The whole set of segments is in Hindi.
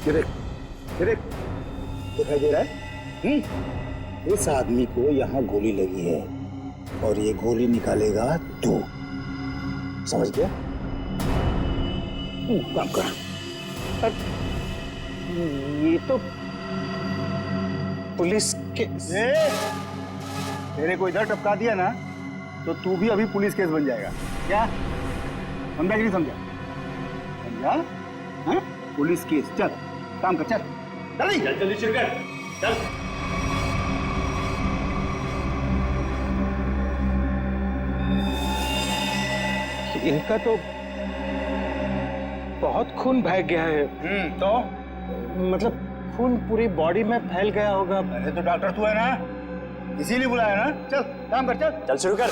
ये देख, ये देख, दिखाई दे रहा है? इस आदमी को यहाँ गोली लगी है और ये गोली निकालेगा तू, समझ गया? काम कर। ये तो पुलिस के तेरे को इधर टपका दिया ना तो तू भी अभी पुलिस केस बन जाएगा। क्या समझा कि नहीं समझा? समझा? हाँ? Police case. चल काम कर, चल जल्दी जल्दी शुरू कर, चल। इनका तो बहुत खून बह गया है। तो मतलब खून पूरी बॉडी में फैल गया होगा। अरे तो डॉक्टर तू है ना, इसीलिए बुलाया ना। चल काम कर, चल चल शुरू कर।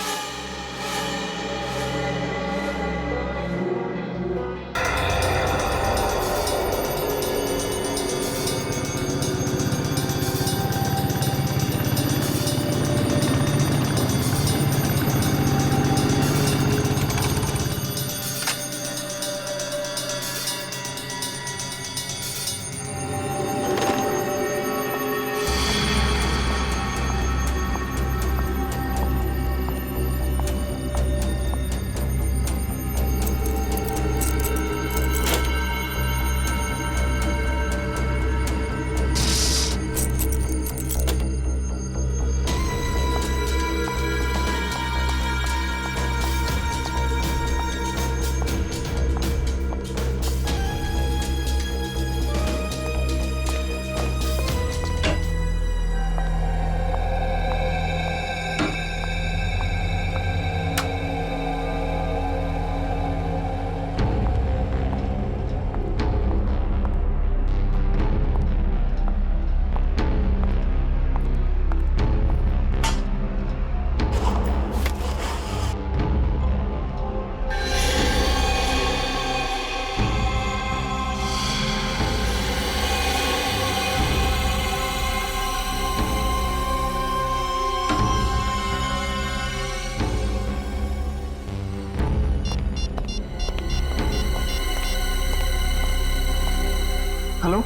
हेलो।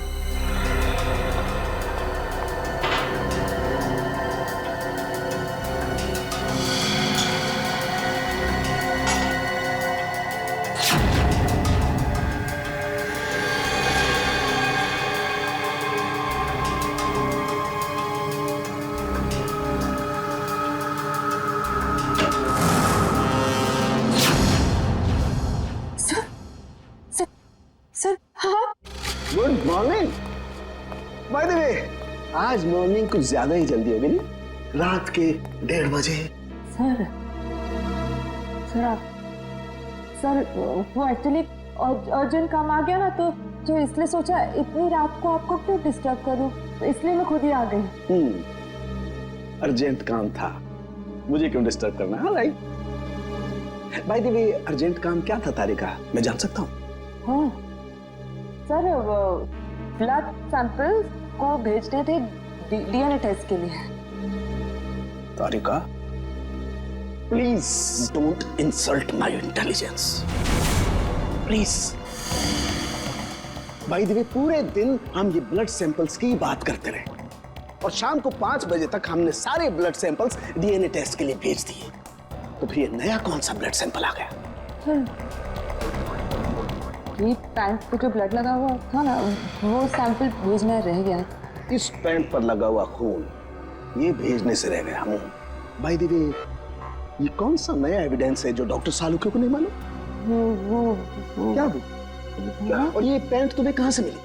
सर हाँ। Good morning. बाय द वे, आज मॉर्निंग कुछ ज्यादा ही जल्दी हो गई नहीं? रात के 1:30 बजे। सर सर वो एक्चुअली अर्जेंट काम आ गया ना, तो इसलिए सोचा इतनी रात को आपको क्यों डिस्टर्ब करूं, तो इसलिए मैं खुद ही आ गई। अर्जेंट काम था, मुझे क्यों डिस्टर्ब करना? हाँ right. Bye the way, urgent काम क्या था तारिका, मैं जान सकता हूँ? हाँ सर, ब्लड सैंपल्स को भेजने थे डीएनए टेस्ट के लिए। Tarika, please don't insult my intelligence, please. By the way, पूरे दिन हम ये ब्लड सैंपल्स की बात करते रहे और शाम को 5 बजे तक हमने सारे ब्लड सैंपल्स डीएनए टेस्ट के लिए भेज दिए। तो फिर ये नया कौन सा ब्लड सैंपल आ गया? ये पैंट पे जो ब्लड लगा हुआ था ना, वो सैंपल भेजना रह गया। इस पैंट पर लगा हुआ खून ये भेजने से रह गया। हम बाय द वे, ये कौन सा नया एविडेंस है जो डॉक्टर सालुके को नहीं मालूम? वो क्या क्या? और ये पैंट तुम्हें कहां से मिली?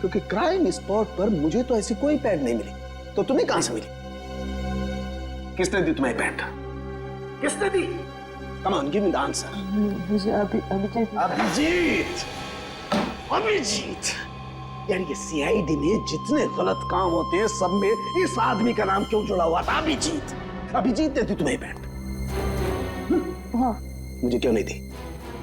क्योंकि क्राइम स्पॉट पर मुझे तो ऐसी कोई पैंट नहीं मिली, तो तुम्हें कहां से मिली? किसने दी तुम्हें पैंट? किसने दी? Come on, give me the answer. मुझे अभिजीत यार, ये सीआईडी में जितने गलत काम होते हैं सब में इस आदमी का नाम क्यों जुड़ा हुआ था? अभिजीत ने दी तुम्हें पैंट? हाँ। मुझे क्यों नहीं दी?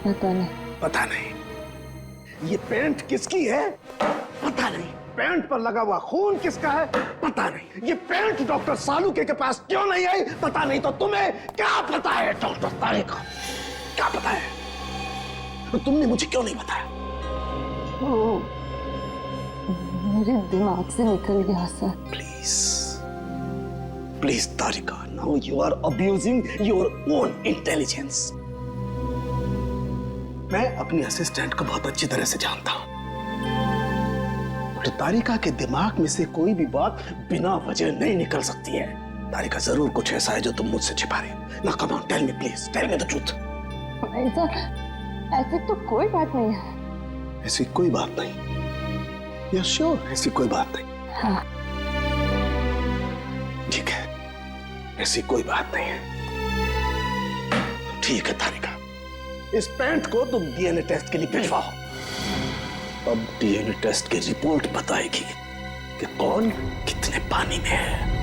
पता नहीं। ये पैंट किसकी है? पता नहीं। पैंट पर लगा हुआ खून किसका है? पता नहीं। ये पैंट डॉक्टर सालुके के पास क्यों नहीं आई? पता नहीं। तो तुम्हें क्या पता है डॉक्टर तारिका? क्या पता है? तो तुमने मुझे क्यों नहीं बताया? मेरे दिमाग से निकल गया sir. Please please Tarika, now you are abusing your own intelligence. मैं अपनी असिस्टेंट को बहुत अच्छी तरह से जानता हूं। तो तारिका के दिमाग में से कोई भी बात बिना वजह नहीं निकल सकती है। तारिका, जरूर कुछ ऐसा है जो तुम मुझसे छिपा रहे हो। ना come on, tell me please, tell me the truth. नहीं सर, ऐसी तो कोई बात नहीं है। ऐसी कोई बात नहीं? यू श्योर ऐसी कोई बात नहीं? हाँ। ठीक है, ऐसी कोई बात नहीं है। ठीक है तारिका, इस पैंट को तुम डीएनए टेस्ट के लिए भिजवाओ। अब डीएनए टेस्ट की रिपोर्ट बताएगी कि कौन कितने पानी में है।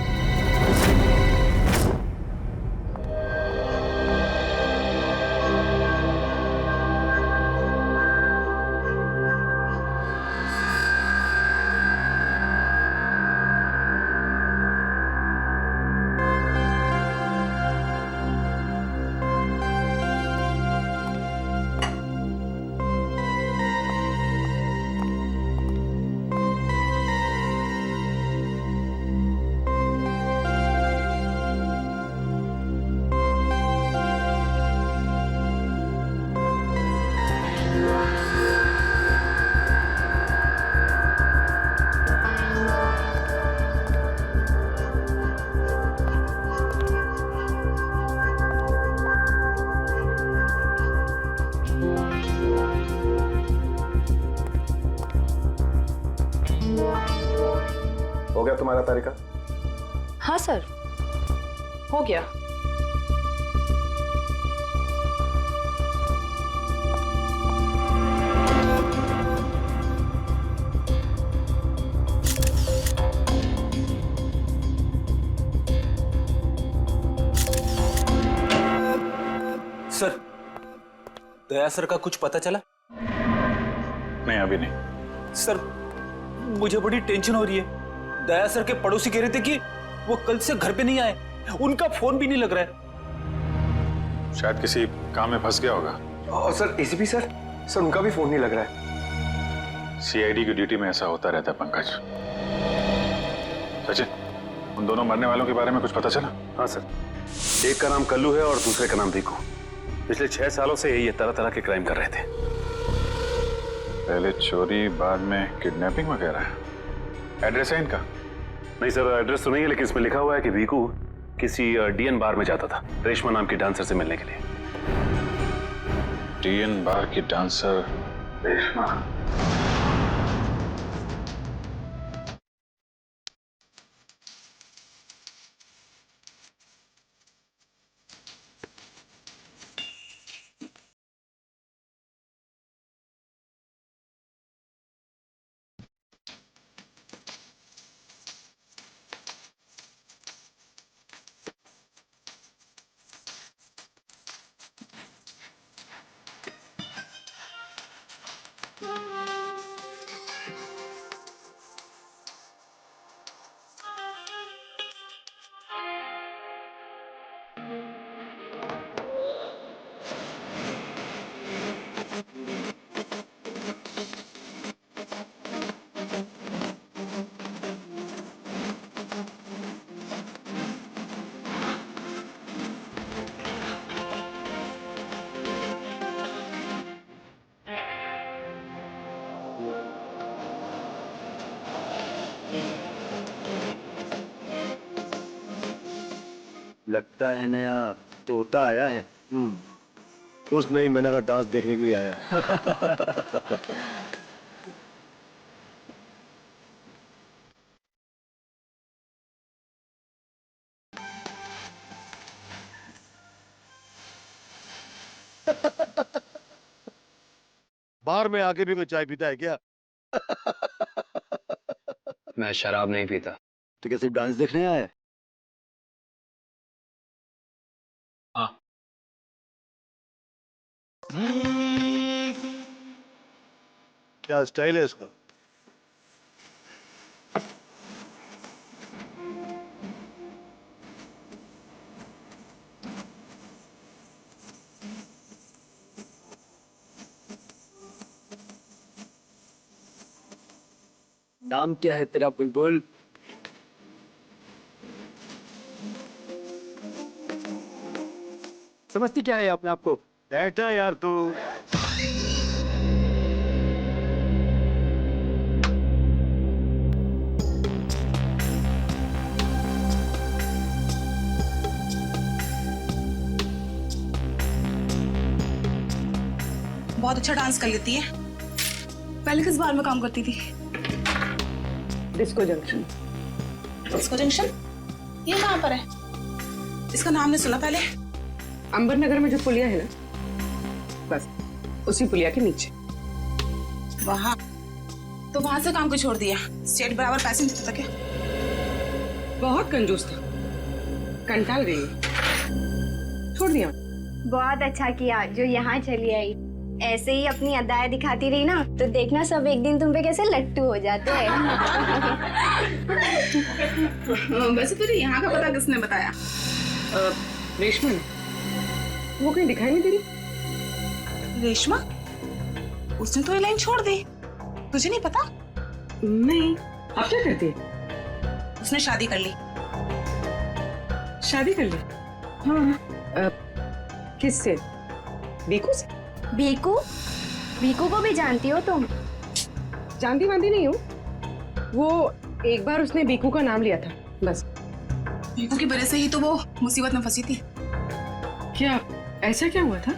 हो गया तुम्हारा तारिका? हाँ सर, हो गया। सर, दया सर का कुछ पता चला? नहीं, अभी नहीं। सर, मुझे बड़ी टेंशन हो रही है। दया सर के पड़ोसी कह रहे थे कि वो कल से घर पे नहीं आए, उनका फोन भी नहीं लग रहा है। शायद किसी काम में फंस गया होगा। और सर एसीपी सर उनका भी फोन नहीं लग रहा है। सीआईडी की ड्यूटी में ऐसा होता रहता है पंकज। सचिन, उन दोनों मरने वालों के बारे में कुछ पता चला? हाँ सर, एक का नाम कल्लू है और दूसरे का नाम भीकू। पिछले 6 सालों से ये तरह तरह के क्राइम कर रहे थे। पहले चोरी, बाद में किडनैपिंग वगैरह। एड्रेस है इनका? नहीं सर, एड्रेस तो नहीं है, लेकिन इसमें लिखा हुआ है कि भीकू किसी डीएन बार में जाता था रेशमा नाम की डांसर से मिलने के लिए। डीएन बार की डांसर रेशमा? लगता है नया तोता आया है। कुछ नहीं, मैंने का डांस देखने के लिए आया है। बार में आके भी कोई चाय पीता है क्या? मैं शराब नहीं पीता। तो क्या सिर्फ डांस देखने आया है? हाँ। क्या स्टाइल है इसका? नाम क्या है तेरा बुलबुल? समझती क्या है अपने आप को? बैठा यार तू। बहुत अच्छा डांस कर लेती है। पहले किस बार में काम करती थी? Disco junction. Disco junction? ये कहाँ पर है? इसका नाम नहीं सुना पहले। अंबर नगर में जो पुलिया है ना, बस उसी पुलिया के नीचे। वहाँ तो वहां से काम को छोड़ दिया। स्टेट बराबर पैसे नहीं देता था क्या? बहुत कंजूस था, कंटाल गई, छोड़ दिया। बहुत अच्छा किया जो यहाँ चली आई। ऐसे ही अपनी अदाएं दिखाती रही ना तो देखना सब एक दिन तुम पे कैसे लट्टू हो जाते हैं। वैसे फिर यहाँ का पता किसने बताया? रेशमा ने, वो कहीं दिखाई नहीं दे रही। रेशमा? उसने तो ये लाइन छोड़ दी। तुझे नहीं पता? नहीं। अब क्या करती है? उसने शादी कर ली। शादी कर ली? हाँ। किससे? बीकू से? भीकू? भीकू को भी जानती हो तुम? जानती वांती नहीं हूँ। वो एक बार उसने बीकू का नाम लिया था, बस। भीकू की वजह से ही तो वो मुसीबत में फंसी थी। क्या ऐसा क्या हुआ था?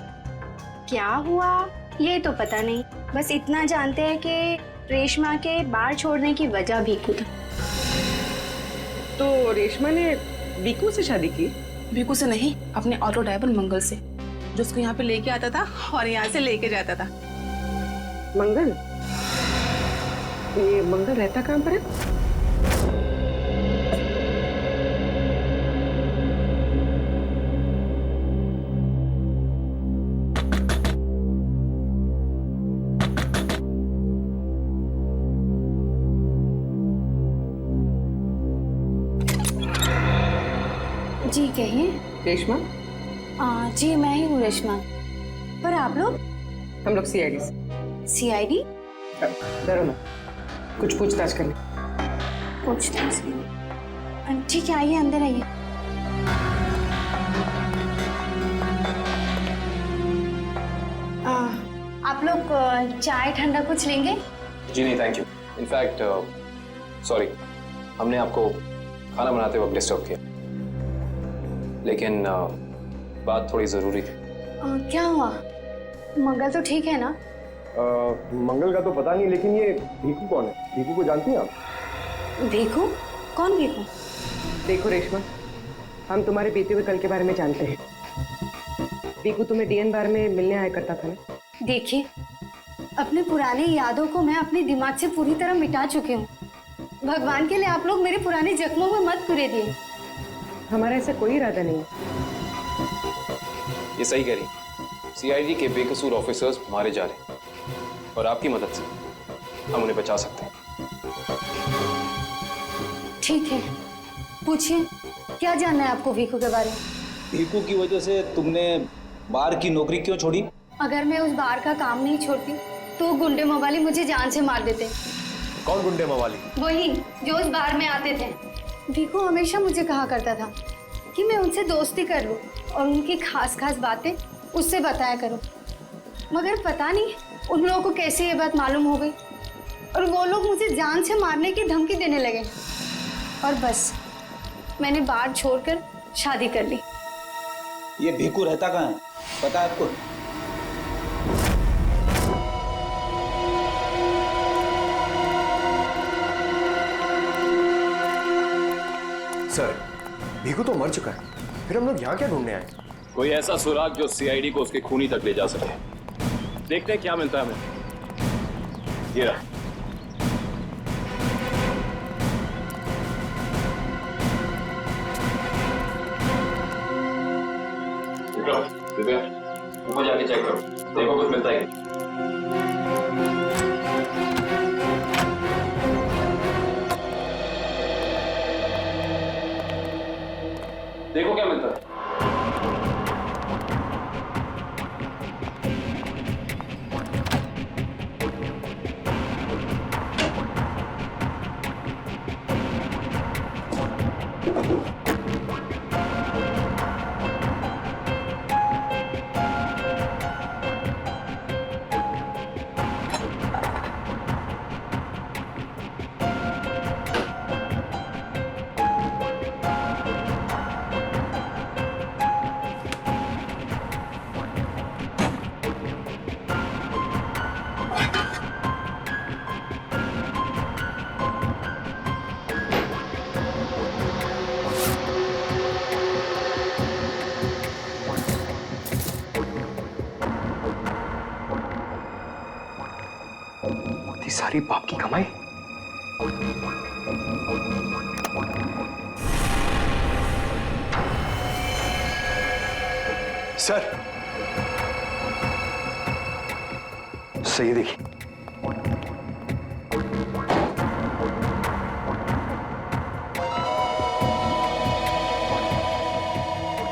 क्या हुआ ये तो पता नहीं, बस इतना जानते हैं कि रेशमा के बार छोड़ने की वजह भीकू था। तो रेशमा ने बीकू से शादी की? भीकू से नहीं, अपने ऑटो ड्राइवर मंगल से, जो उसको यहाँ पे लेके आता था और यहाँ से लेके जाता था। मंगल? ये मंगल रहता कहाँ पर है? जी कहिए। रेशमा? जी मैं ही हूँ रेशमा। पर आप लोग? हम लोग सीआईडी से। सीआईडी? डरो मत, कुछ पूछताछ करनी। पूछताछ? ठीक है, आइए अंदर आइए। आप लोग चाय ठंडा कुछ लेंगे? जी नहीं थैंक यू। इनफैक्ट सॉरी, हमने आपको खाना बनाते वक्त डिस्टर्ब किया, लेकिन बात थोड़ी जरूरी थी। क्या हुआ? मंगल तो ठीक है ना? मंगल का तो पता नहीं, लेकिन ये भीकू कौन है? भीकू को जानती हैं आप? भीकू? कौन भीकू? देखो रेशमा, हम तुम्हारे बीते हुए कल के बारे में जानते हैं। भीकू तुम्हें डीएन बार में मिलने आया करता था ना? देखिए, अपने पुराने यादों को मैं अपने दिमाग से पूरी तरह मिटा चुकी हूँ। भगवान के लिए आप लोग मेरे पुराने जख्मों में मत कुरेदिए। हमारा ऐसा कोई इरादा नहीं है। ये सही कह रही, सीआईडी के बेकसूर ऑफिसर्स मारे जा रहे हैं और आपकी मदद से हम उन्हें बचा सकते हैं। ठीक है, पूछिए, क्या जानना है आपको भीकू के बारे में? भीकू की वजह से तुमने बार की नौकरी क्यों छोड़ी? अगर मैं उस बार का काम नहीं छोड़ती तो गुंडे मवाली मुझे जान से मार देते। कौन गुंडे मवाली? वही जो उस बार में आते थे। भीकू हमेशा मुझे कहा करता था कि मैं उनसे दोस्ती कर लूं और उनकी खास खास बातें उससे बताया करूं, मगर पता नहीं उन लोगों को कैसे ये बात मालूम हो गई और वो लोग मुझे जान से मारने की धमकी देने लगे। और बस मैंने बार छोड़कर शादी कर ली। ये भीकू रहता कहाँ है, पता है आपको? सर, भीकू तो मर चुका है, फिर हम लोग यहाँ क्या ढूंढने आए? कोई ऐसा सुराग जो सीआईडी को उसके खूनी तक ले जा सके। देखते हैं क्या मिलता है हमें। ये रहा। ऊपर जाके चेक करो, देखो कुछ मिलता है। देखो क्या मिलता है। इतनी सारी बाप की कमाई। सर, सही देखिए।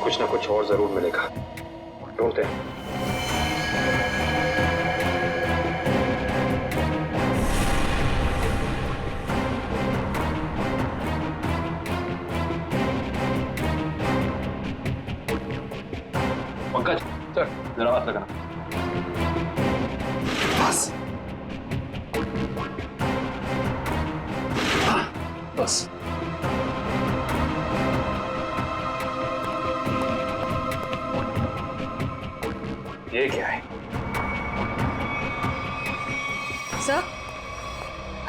कुछ ना कुछ और जरूर मिलेगा, ढूंढते हैं। पंकज सर, जरा हाथ लगाना। बस बस। ये क्या है? सर,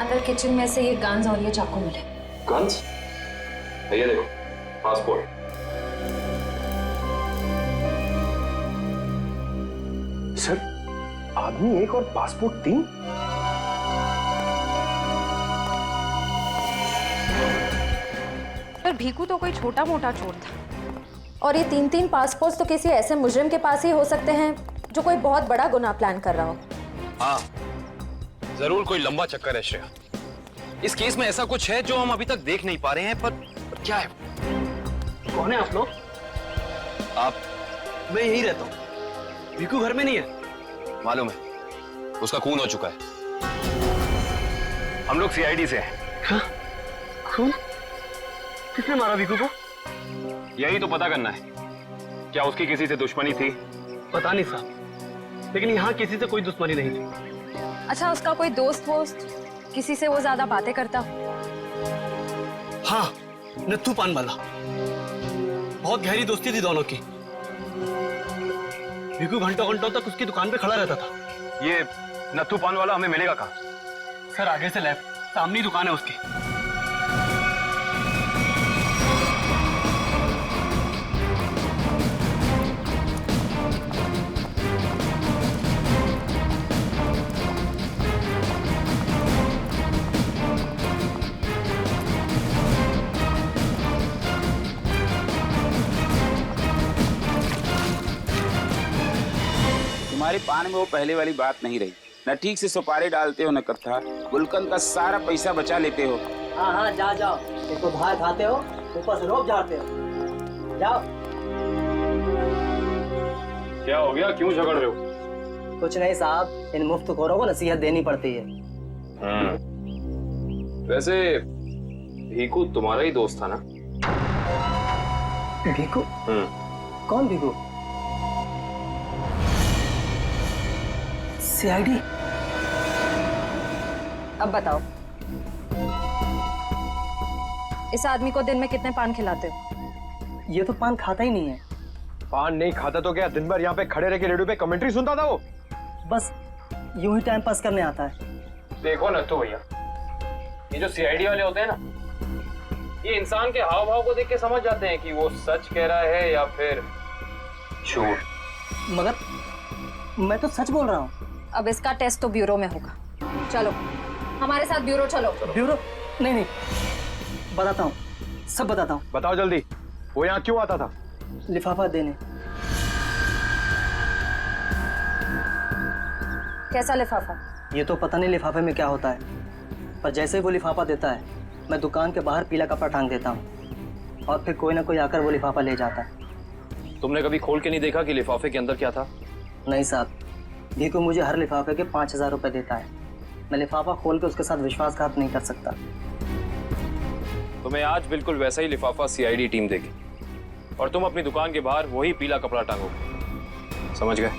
अंदर किचन में से ये गन्स और ये चाकू मिले। गन्स? ये देखो, पासपोर्ट। सर, आदमी एक और पासपोर्ट 3? पर भीकू तो कोई छोटा मोटा चोर था। और ये 3-3 पासपोर्ट तो किसी ऐसे मुजरिम के पास ही हो सकते हैं जो कोई बहुत बड़ा गुनाह प्लान कर रहा हो। हाँ, जरूर कोई लंबा चक्कर है श्रेया। इस केस में ऐसा कुछ है जो हम अभी तक देख नहीं पा रहे हैं, पर क्या है? कौन है आप लोग? आप? मैं यहीं रहता हूँ। भीकू घर में नहीं है। मालूम है, उसका खून हो चुका है। हम लोग सीआईडी से हैं। हाँ? खून? किसने मारा भीकू को? यही तो पता करना है। क्या उसकी किसी से दुश्मनी थी? पता नहीं साहब, लेकिन यहाँ किसी से कोई दुश्मनी नहीं थी। अच्छा, उसका कोई दोस्त वोस्त, किसी से वो ज्यादा बातें करता? हाँ, नत्थू पान वाला। बहुत गहरी दोस्ती थी दोनों की। भीकू घंटों घंटों तक उसकी दुकान पे खड़ा रहता था। ये नत्थू पान वाला हमें मिलेगा कहाँ? सर, आगे से लेफ्ट, सामने ही दुकान है उसकी। तुम्हारे पान में वो पहले वाली बात नहीं रही। न ठीक से सुपारी डालते हो न कत्था। गुलकंद का सारा पैसा बचा लेते हो। हाँ हाँ, जाओ। एक तो बाहर खाते हो, ऊपर से रोब झाड़ते हो। जाओ। क्या हो गया, क्यों झगड़ रहे हो? कुछ नहीं साहब, इन मुफ्तखोरों को नसीहत देनी पड़ती है। वैसे भीकू तुम्हारा ही दोस्त था ना? भीकू? कौन भीकू? सीआईडी? अब बताओ, इस आदमी को दिन में कितने पान खिलाते हो? ये तो पान खाता ही नहीं है। पान नहीं खाता तो क्या दिन भर यहाँ पे खड़े रह के रेडियो पे कमेंट्री सुनता था वो? बस यूं ही टाइम पास करने आता है। देखो ना तो भैया, ये जो सीआईडी वाले होते हैं ना, ये इंसान के हाव भाव को देख के समझ जाते हैं कि वो सच कह रहा है या फिर झूठ। मगर मैं तो सच बोल रहा हूँ। अब इसका टेस्ट तो ब्यूरो में होगा। चलो हमारे साथ ब्यूरो चलो। ब्यूरो? नहीं, बताता हूँ, सब बताता हूँ। बताओ जल्दी, वो यहाँ क्यों आता था? लिफाफा देने। कैसा लिफाफा? ये तो पता नहीं लिफाफे में क्या होता है, पर जैसे ही वो लिफाफा देता है, मैं दुकान के बाहर पीला कपड़ा टांग देता हूँ और फिर कोई ना कोई आकर वो लिफाफा ले जाता है। तुमने कभी खोल के नहीं देखा कि लिफाफे के अंदर क्या था? नहीं साहब, भीकू मुझे हर लिफाफे के 5000 रुपए देता है। मैं लिफाफा खोल के उसके साथ विश्वासघात नहीं कर सकता। तुम्हें आज बिल्कुल वैसा ही लिफाफा सीआईडी टीम देगी और तुम अपनी दुकान के बाहर वही पीला कपड़ा टांगोगे। समझ गए?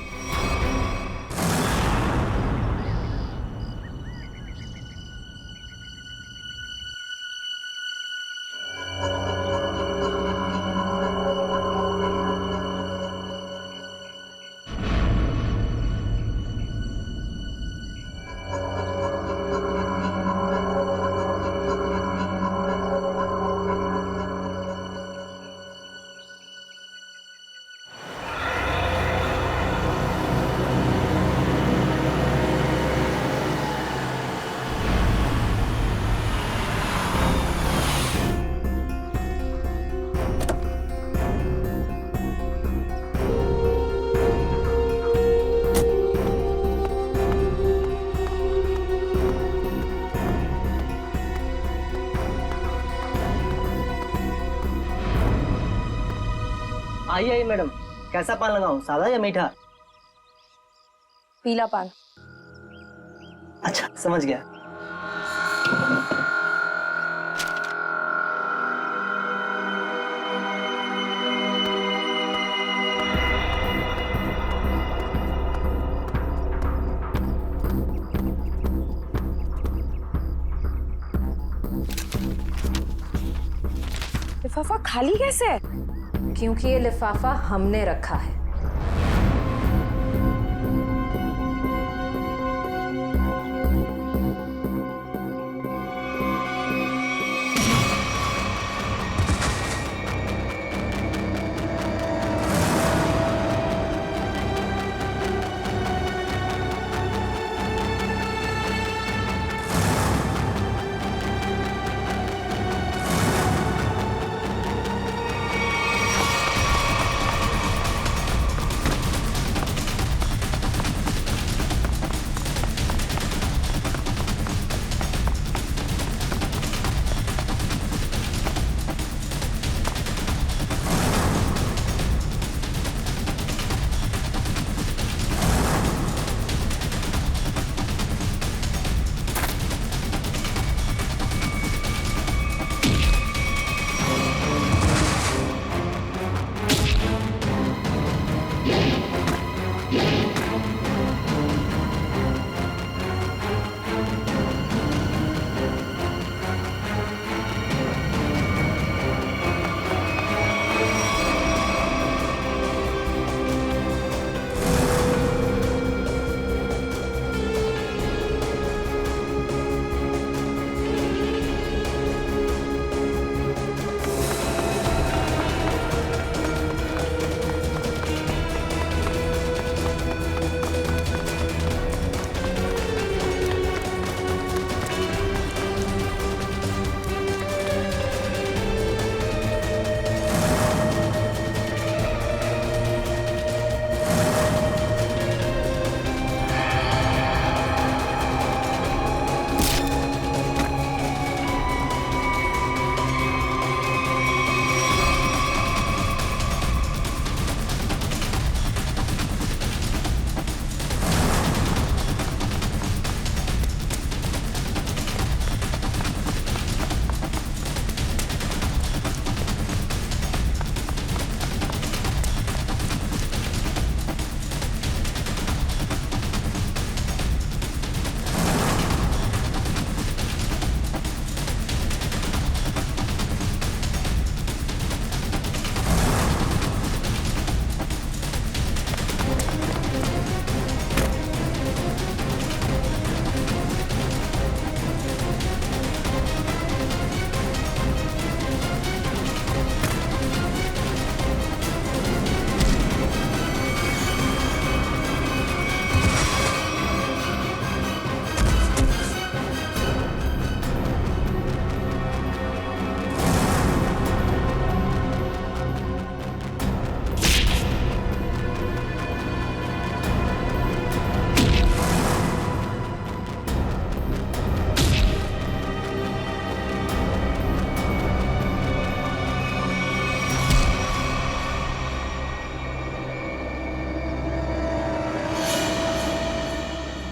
आइए मैडम, कैसा पान लगाऊं, सादा या मीठा? पीला पान। अच्छा, समझ गया। लिफाफा खाली कैसे है? क्योंकि ये लिफाफा हमने रखा है।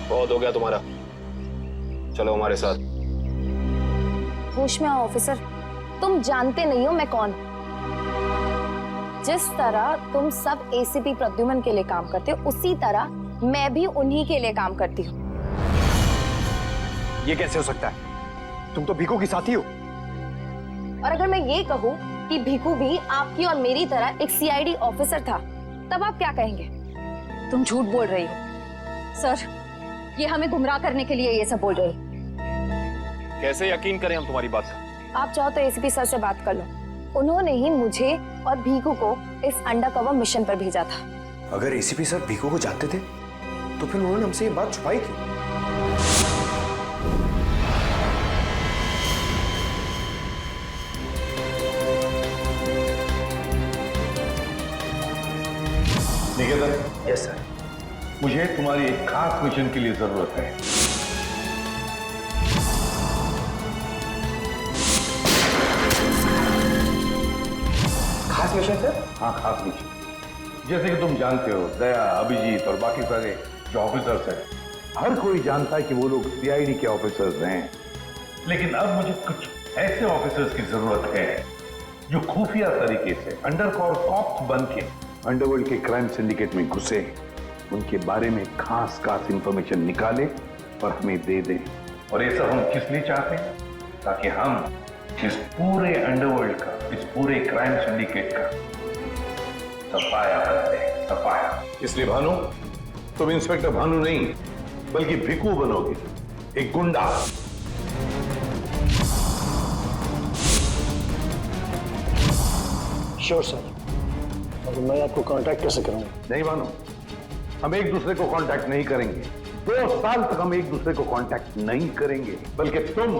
बहुत हो गया तुम्हारा, चलो हमारे साथ। होश में आओ ऑफिसर, तुम जानते नहीं हो मैं कौन। जिस तरह तुम सब एसीपी प्रद्युमन के लिए काम करते हो, उसी तरह मैं भी उन्हीं के लिए काम करती हूँ। ये कैसे हो सकता है? तुम तो भीखू की साथी हो। और अगर मैं ये कहूँ कि भीखू भी आपकी और मेरी तरह एक सीआईडी ऑफिसर था, तब आप क्या कहेंगे? तुम झूठ बोल रही हो सर, ये हमें गुमराह करने के लिए ये सब बोल रही। कैसे यकीन करें हम तुम्हारी बात का? आप चाहो तो एसीपी सर से बात कर लो, उन्होंने ही मुझे और भीखू को इस अंडरकवर मिशन पर भेजा था। अगर एसीपी सर भीखू को जानते थे तो फिर उन्होंने हमसे ये बात छुपाई क्यों? निकेतन। Yes sir. मुझे तुम्हारी एक खास मिशन के लिए जरूरत है। खास इन्फॉर्मेशन सर? हाँ खास लीजिए। जैसे कि तुम जानते हो, दया, अभिजीत और बाकी सारे जो ऑफिसर्स हैं, हर कोई जानता है कि वो लोग सीआईडी के ऑफिसर्स हैं। लेकिन अब मुझे कुछ ऐसे ऑफिसर्स की जरूरत है जो खुफिया तरीके से अंडरकवर कॉप्स बन के अंडरवर्ल्ड के क्राइम सिंडिकेट में घुसे, उनके बारे में खास इंफॉर्मेशन निकाले और हमें दे दें। और ये सब हम किस लिए चाहते हैं? ताकि हम इस पूरे अंडरवर्ल्ड का, इस पूरे क्राइम सिंडिकेट का सफाया करते, सफाया। इसलिए भानु, तुम इंस्पेक्टर भानु नहीं बल्कि भिकू बनोगे, एक गुंडा। Sure sir. और मैं आपको कांटेक्ट कैसे करूंगा? नहीं भानु, हम एक दूसरे को कांटेक्ट नहीं करेंगे। 2 साल तक हम एक दूसरे को कांटेक्ट नहीं करेंगे, बल्कि तुम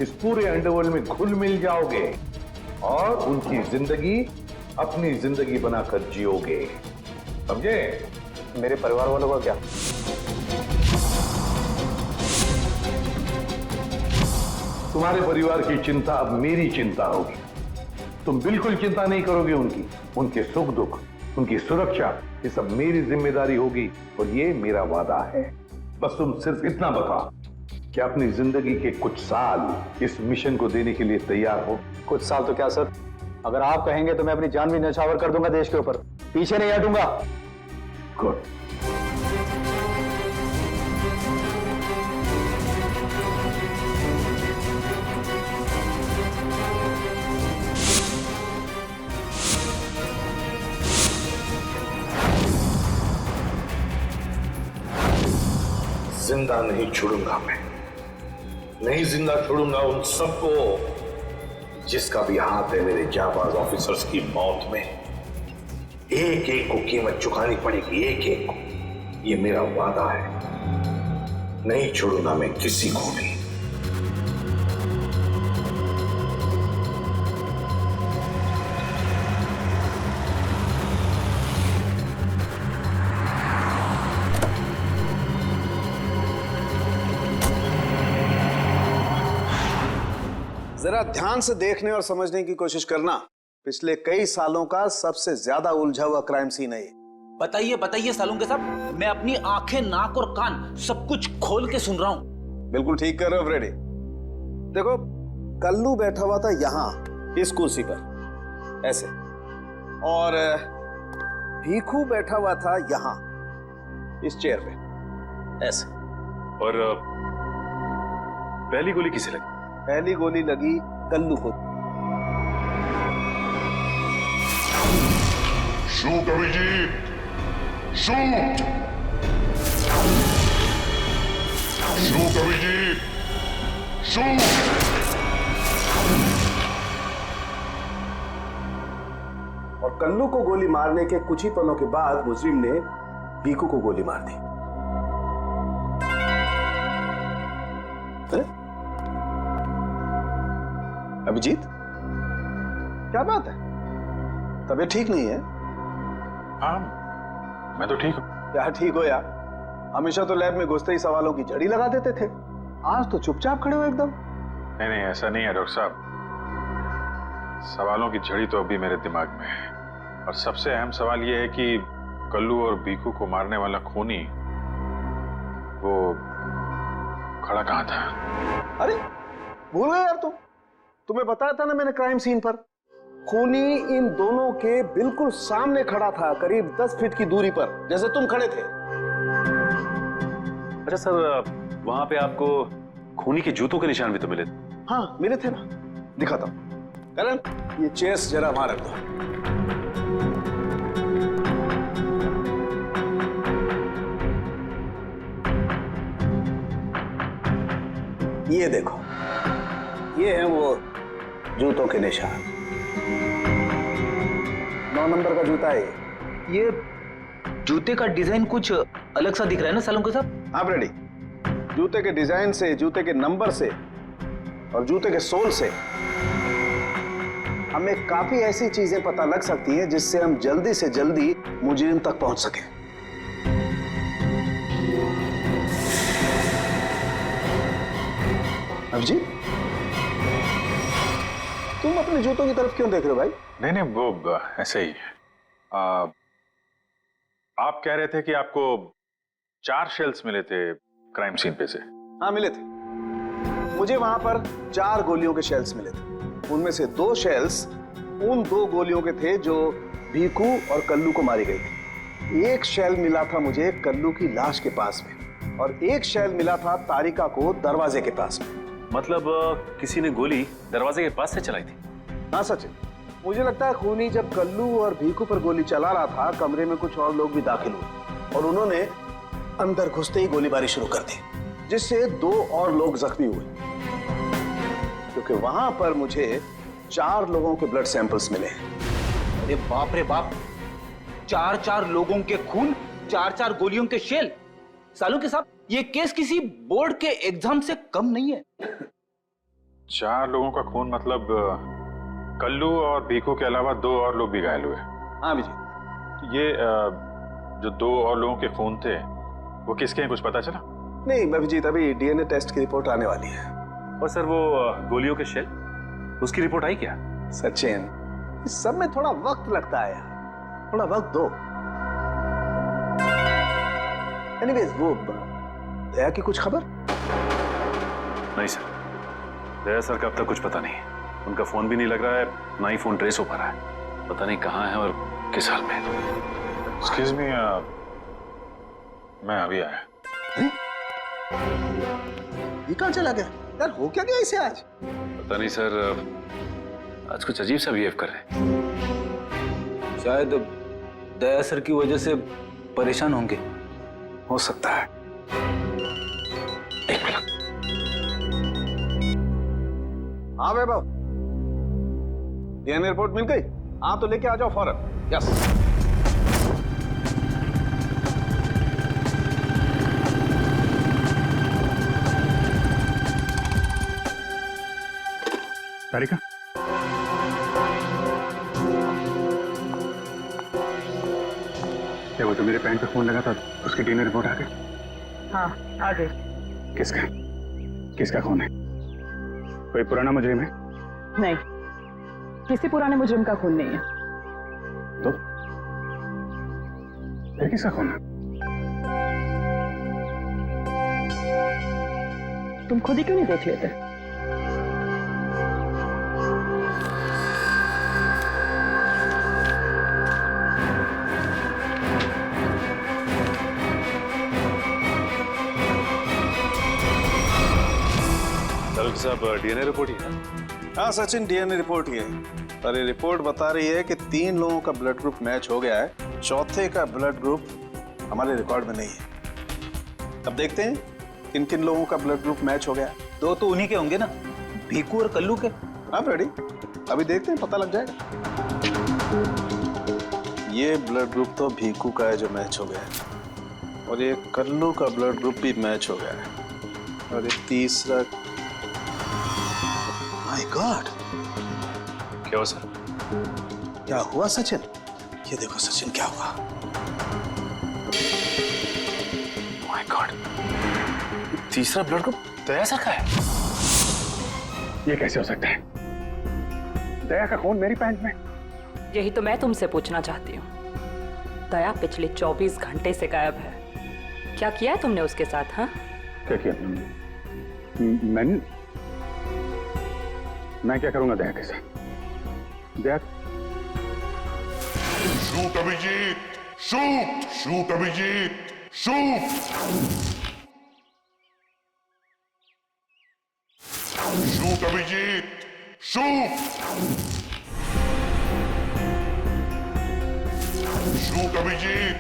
इस पूरे अंडरवर्ल्ड में घुल मिल जाओगे और उनकी जिंदगी अपनी जिंदगी बनाकर जियोगे, समझे? मेरे परिवार वालों का क्या? तुम्हारे परिवार की चिंता अब मेरी चिंता होगी। तुम बिल्कुल चिंता नहीं करोगे उनके सुख दुख, उनकी सुरक्षा, ये सब मेरी जिम्मेदारी होगी और ये मेरा वादा है। बस तुम सिर्फ इतना बताओ कि अपनी जिंदगी के कुछ साल इस मिशन को देने के लिए तैयार हो। कुछ साल तो क्या सर, अगर आप कहेंगे तो मैं अपनी जान भी न्यौछावर कर दूंगा देश के ऊपर, पीछे नहीं हटूंगा। गुड। जिंदा नहीं छोड़ूंगा मैं, नहीं जिंदा छोड़ूंगा उन सबको जिसका भी हाथ है मेरे जाबाज ऑफिसर्स की मौत में। एक एक को कीमत चुकानी पड़ेगी, एक एक को। ये मेरा वादा है, नहीं छोड़ूंगा मैं किसी को भी। जरा ध्यान से देखने और समझने की कोशिश करना। पिछले कई सालों का सबसे ज्यादा उलझा हुआ क्राइम सीन है ये। बताइए बताइए सालून के साहब, मैं अपनी आंखें, नाक और कान सब कुछ खोल के सुन रहा हूं। बिल्कुल ठीक कर रहे हो फ्रेडी। देखो, कल्लू बैठा हुआ था यहां इस कुर्सी पर ऐसे, और भीखू बैठा हुआ था यहां इस चेयर पे ऐसे। और पहली गोली किसे लगी? पहली गोली लगी कल्लू को। Shoot Abhijeet, shoot, shoot Abhijeet, shoot. और कल्लू को गोली मारने के कुछ ही पलों के बाद मुजरिम ने भीखू को गोली मार दी। अभिजीत, क्या बात है? तबीयत ठीक नहीं है? हाँ, मैं तो ठीक हूँ। क्या ठीक हो यार? हमेशा तो लैब में घुसते ही सवालों की झड़ी लगा देते थे, आज तो चुपचाप खड़े हो एकदम। नहीं नहीं, ऐसा नहीं है डॉक्टर साहब। सवालों की झड़ी तो अभी मेरे दिमाग में है, और सबसे अहम सवाल यह है कि कल्लू और भीखू को मारने वाला खूनी वो खड़ा कहाँ था? अरे भूल गए यार, तुम्हें बताया था ना मैंने क्राइम सीन पर। खूनी इन दोनों के बिल्कुल सामने खड़ा था, करीब 10 फीट की दूरी पर, जैसे तुम खड़े थे। अच्छा सर, वहां पे आपको खूनी के जूतों के निशान भी तो मिले? हाँ मिले थे ना, दिखाता हूं। करण, ये चेयर्स जरा वहां रख दो। ये देखो, ये है वो जूतों के निशान। 9 नंबर का जूता है ये। जूते का डिजाइन कुछ अलग सा दिख रहा है ना सालून के साहब? हाँ रेडी। जूते के डिजाइन से, जूते के नंबर से और जूते के सोल से हमें काफी ऐसी चीजें पता लग सकती हैं जिससे हम जल्दी से जल्दी मुजरिम तक पहुंच सकें। अभिजीत, तुम अपने जूतों की तरफ क्यों देख रहे हो भाई? नहीं नहीं, वो ऐसे ही। आप कह रहे थे कि आपको 4 शेल्स मिले थे क्राइम सीन पे से। हाँ मिले थे, मुझे वहां पर 4 गोलियों के शेल्स मिले थे। उनमें से 2 शेल्स उन 2 गोलियों के थे जो भीखू और कल्लू को मारी गई थी। एक शेल मिला था मुझे कल्लू की लाश के पास में और एक शेल मिला था तारिका को दरवाजे के पास में। मतलब किसी ने गोली दरवाजे के पास से चलाई थी? हाँ सचिन, मुझे लगता है खूनी जब कल्लू और भीखू पर गोली चला रहा था, कमरे में कुछ और लोग भी दाखिल हुए और उन्होंने अंदर घुसते ही गोलीबारी शुरू कर दी, जिससे 2 और लोग जख्मी हुए। क्योंकि वहां पर मुझे 4 लोगों के ब्लड सैंपल्स मिले। अरे बाप रे बाप, 4 लोगों के खून, 4 गोलियों के शेल। सालू के साहब, ये केस किसी बोर्ड के एग्जाम से कम नहीं है। 4 लोगों का खून मतलब कल्लू और भीखू के अलावा 2 और लोग भी घायल हुए। हाँ विजय, ये जो 2 और लोगों के खून थे वो किसके हैं, कुछ पता चला? नहीं अभिजीत, अभी डीएनए टेस्ट की रिपोर्ट आने वाली है। और सर वो गोलियों के शेल, उसकी रिपोर्ट आई क्या? सचिन, इस सब में थोड़ा वक्त लगता है यार, थोड़ा वक्त दो। एनीवेज, वो दया की कुछ खबर? नहीं सर, दया सर का अब तक कुछ पता नहीं। उनका फोन भी नहीं लग रहा है, ना ही फोन ट्रेस हो पा रहा है। पता नहीं कहाँ है और किस हाल में। एक्सक्यूज मी, मैं अभी आया। ये कहाँ चला गया यार? हो क्या गया इसे आज? पता नहीं सर, आज कुछ अजीब सा बिहेव कर रहे हैं। शायद दया सर की वजह से परेशान होंगे। हो सकता है। हाँ वैभव, डीएनए रिपोर्ट मिल गई? हाँ तो लेके आ जाओ फौरन। यस। तारिका, क्या वो जो मेरे पैंट पे फोन लगा था उसकी डीएनए रिपोर्ट आ गई? हाँ आ गई। किसका किसका खून है? कोई पुराना मुजरिम है? नहीं, किसी पुराने मुजरिम का खून नहीं है। तो फिर किसका खून है? तुम खुद ही क्यों नहीं देख लेते? साहब, डीएनए रिपोर्ट ही है? हाँ सचिन, डीएनए रिपोर्ट ही है। पर ये रिपोर्ट बता रही है कि 3 लोगों का ब्लड ग्रुप मैच हो गया है, चौथे का ब्लड ग्रुप हमारे रिकॉर्ड में नहीं है। अब देखते हैं किन किन लोगों का ब्लड ग्रुप मैच हो गया। 2 तो उन्हीं के होंगे ना, भीखू और कल्लू के। हाँ रेडी, अभी देखते हैं, पता लग जाएगा। ये ब्लड ग्रुप तो भीखू का है जो मैच हो गया है, और ये कल्लू का ब्लड ग्रुप भी मैच हो गया है, और ये तीसरा। माय गॉड, क्या हुआ सर? क्या हुआ सचिन? ये देखो सचिन, क्या हुआ? माय गॉड, तीसरा ब्लड ग्रुप दया सर का है। ये कैसे हो सकता है? दया का खून मेरी पैंट में। यही तो मैं तुमसे पूछना चाहती हूँ। दया पिछले 24 घंटे से गायब है। क्या किया है तुमने उसके साथ? हाँ, क्या किया? मैं क्या करूंगा दया के साथ? Daya, shoot Abhijeet, shoot, shoot Abhijeet, shoot, shoot Abhijeet, shoot, shoot Abhijeet,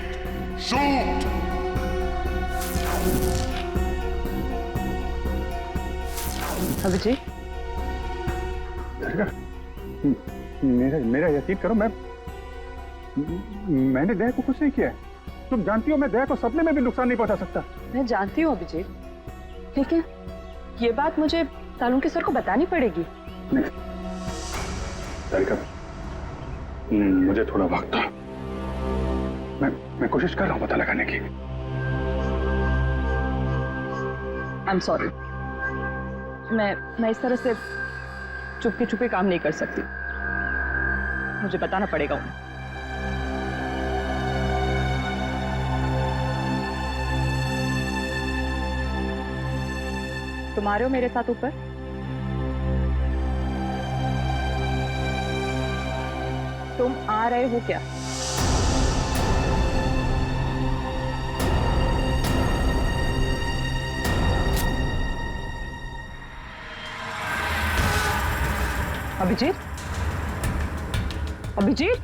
shoot. Abhijeet, मेरा यकीन करो, मैंने दया को कुछ नहीं किया है। तुम जानती हो मैं दया को सपने में भी नुकसान नहीं पहुंचा सकता। मैं जानती हूँ अभिजीत, लेकिन ये बात मुझे सालुंके सर को बतानी पड़ेगी। तारिका, मुझे थोड़ा वक्त दो। मैं कोशिश कर रहा हूँ पता लगाने की। आई एम सॉरी, मैं इस तरह से चुपके चुपके काम नहीं कर सकती, मुझे बताना पड़ेगा उन्हें। तुम आ रहे हो मेरे साथ ऊपर? तुम आ रहे हो क्या? अभिजीत? अभिजीत?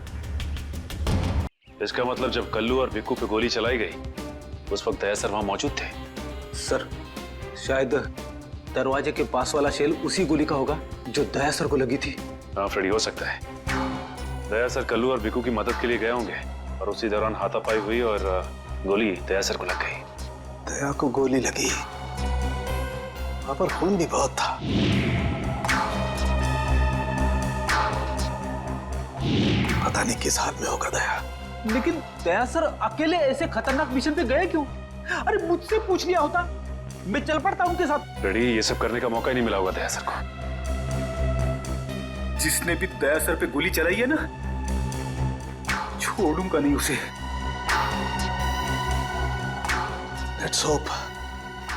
इसका मतलब जब कल्लू और भिक्कू पे गोली चलाई गई उस वक्त दया सर वहां मौजूद थे? सर शायद दरवाजे के पास वाला शेल उसी गोली का होगा जो दया सर को लगी थी। हाँ फ्रेडी, हो सकता है दया सर कल्लू और भिक्कू की मदद के लिए गए होंगे और उसी दौरान हाथापाई हुई और गोली दया सर को लग गई। दया को गोली लगी, वहां पर खून भी बहुत था। पता नहीं किस हाल में होगा दया। लेकिन दया सर अकेले ऐसे खतरनाक मिशन पे गए क्यों? अरे मुझसे पूछ लिया होता, मैं चल पड़ता उनके साथ। फ्रेडी, ये सब करने का मौका ही नहीं मिला होगा दया सर को। जिसने भी दया सर पे गोली चलाई है ना, छोड़ूंगा नहीं उसे। लेट्स होप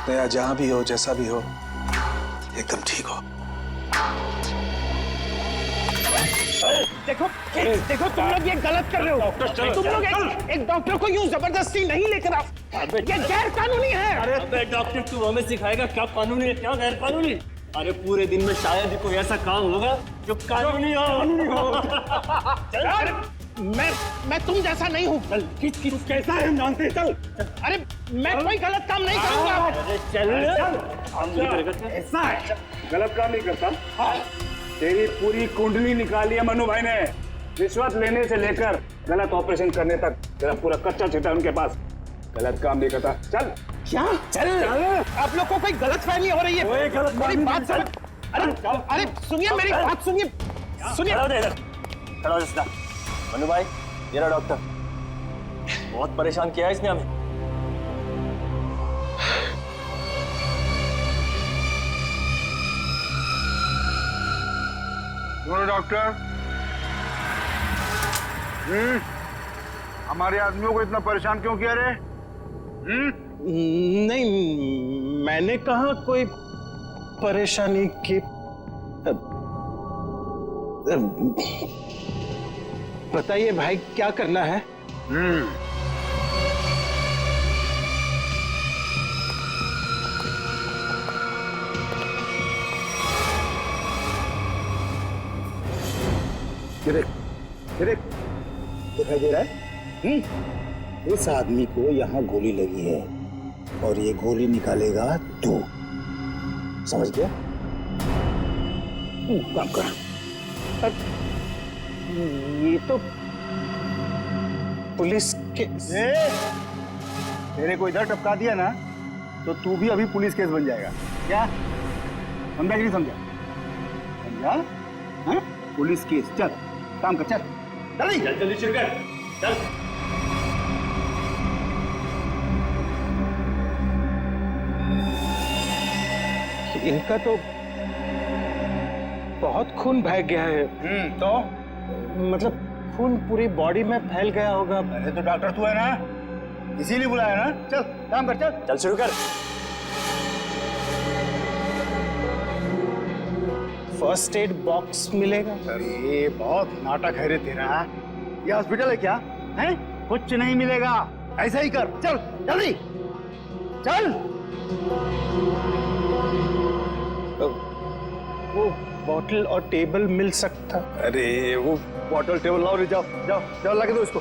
दया जहां भी हो, जैसा भी हो, एकदम ठीक हो। देखो देखो, तुम लोग ये गलत कर रहे हो। तुम लोग एक डॉक्टर को यूं जबरदस्ती नहीं लेकर आओ, ये गैर कानूनी है। अरे डॉक्टर, तू हमें सिखाएगा क्या कानूनी है क्या गैर कानूनी? अरे पूरे दिन में शायद ही कोई ऐसा काम होगा जो कानूनी हो। मैं तुम जैसा नहीं हूँ। चल, किस कैसा है हम जानते हैं। चल, अरे मैं कोई गलत काम नहीं करूँगा। चल, ऐसा है, गलत काम नहीं करता। हाँ। तेरी पूरी कुंडली निकाली है मनु भाई ने, रिश्वत लेने से लेकर गलत ऑपरेशन करने तक तेरा पूरा कच्चा चिट्ठा उनके पास। गलत काम नहीं करता। चल। क्या? चल। आप लोग को कोई गलत फहमी हो रही है। मेरी बात समझ। अरे सुनिए, मेरी बात सुनिए। खड़ा हो जिसका। मनु भाई, ये रहा डॉक्टर। बहुत परेशान किया है इसने हमें। डॉक्टर, हमारे आदमियों को इतना परेशान क्यों किया रे? नहीं, मैंने कहा कोई परेशानी की। बताइए भाई, क्या करना है? दिखाई दे रहा है? इस आदमी को यहाँ गोली लगी है और ये गोली निकालेगा तू, समझ गया? काम कर। ये तो पुलिस के तेरे को इधर टपका दिया ना तो तू भी अभी पुलिस केस बन जाएगा। क्या समझा कि नहीं समझा? समझा? हाँ? Police case. चल काम कर, चल जल्दी जल्दी शुरू कर। चल। इनका तो बहुत खून बह गया है। तो मतलब खून पूरी बॉडी में फैल गया होगा। अरे तो डॉक्टर तू है ना, इसीलिए बुलाया ना। चल काम कर, चल चल शुरू कर। फर्स्ट एड बॉक्स मिलेगा? अरे बहुत नाटक है रे तेरा। ये हॉस्पिटल है क्या? हैं? कुछ नहीं मिलेगा, ऐसा ही कर। चल जल्दी चल। वो बॉटल और टेबल मिल सकता? अरे वो बॉटल टेबल लाओ रे, जाओ जाओ जाओ, लगा दो इसको।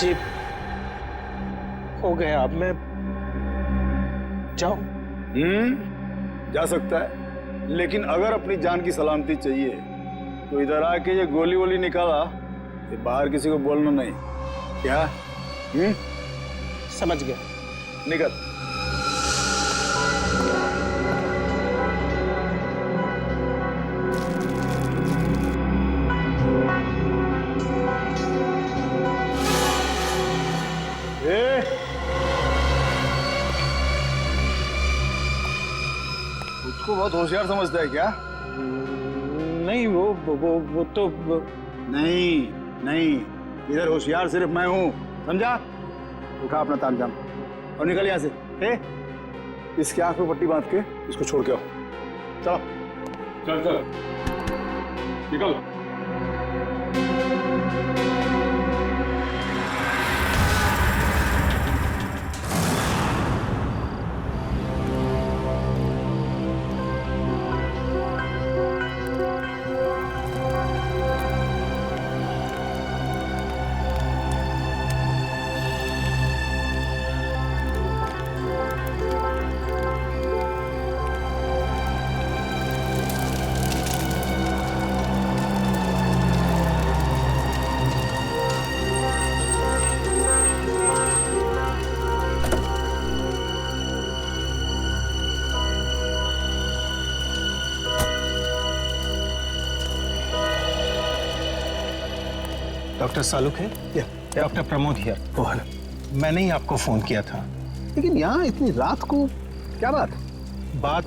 जी हो गया, अब मैं जाऊं? जा सकता है, लेकिन अगर अपनी जान की सलामती चाहिए तो इधर आके ये गोली वोली निकाला, ये बाहर किसी को बोलना नहीं। क्या? समझ गया। निकल। उसको बहुत होशियार समझता है क्या? नहीं, वो तो नहीं, इधर होशियार सिर्फ मैं हूं, समझा? उठा अपना तामझाम और निकल यहां से। इसके आंख में पट्टी बांध के इसको छोड़ के आओ। चलो चल चल निकल। डॉक्टर सालुक है? Doctor Pramod here. मैंने ही आपको फोन किया था। लेकिन यहाँ इतनी रात को क्या बात? बात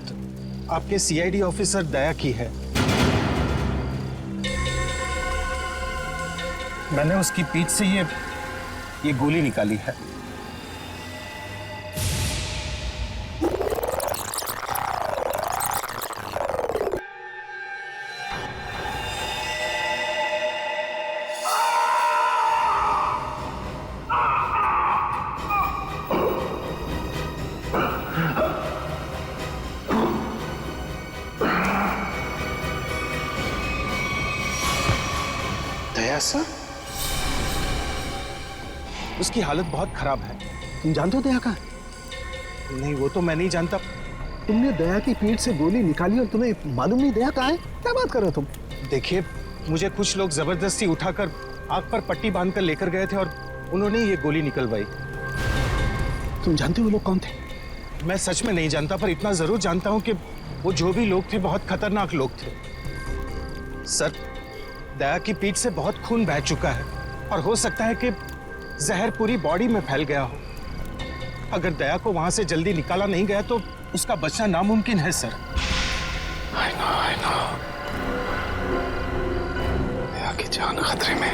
आपके सीआईडी ऑफिसर दया की है। मैंने उसकी पीठ से ये गोली निकाली है। दया सर? उसकी हालत बहुत खराब है। तुम जानते हो दया का? नहीं, वो तो मैं नहीं जानता। तुमने दया की पीठ से गोली निकाली और तुम्हें मालूम नहीं दया कहाँ है? क्या बात कर रहे हो तुम? देखिए, मुझे कुछ लोग जबरदस्ती उठाकर आग पर पट्टी बांधकर लेकर गए थे और उन्होंने ये गोली निकलवाई। तुम जानते हो वो लोग कौन थे? मैं सच में नहीं जानता, पर इतना जरूर जानता हूं कि वो जो भी लोग थे बहुत खतरनाक लोग थे। सर, दया की पीठ से बहुत खून बह चुका है और हो सकता है कि जहर पूरी बॉडी में फैल गया हो। अगर दया को वहां से जल्दी निकाला नहीं गया तो उसका बचना नामुमकिन है सर। I know। दया की जान खतरे में।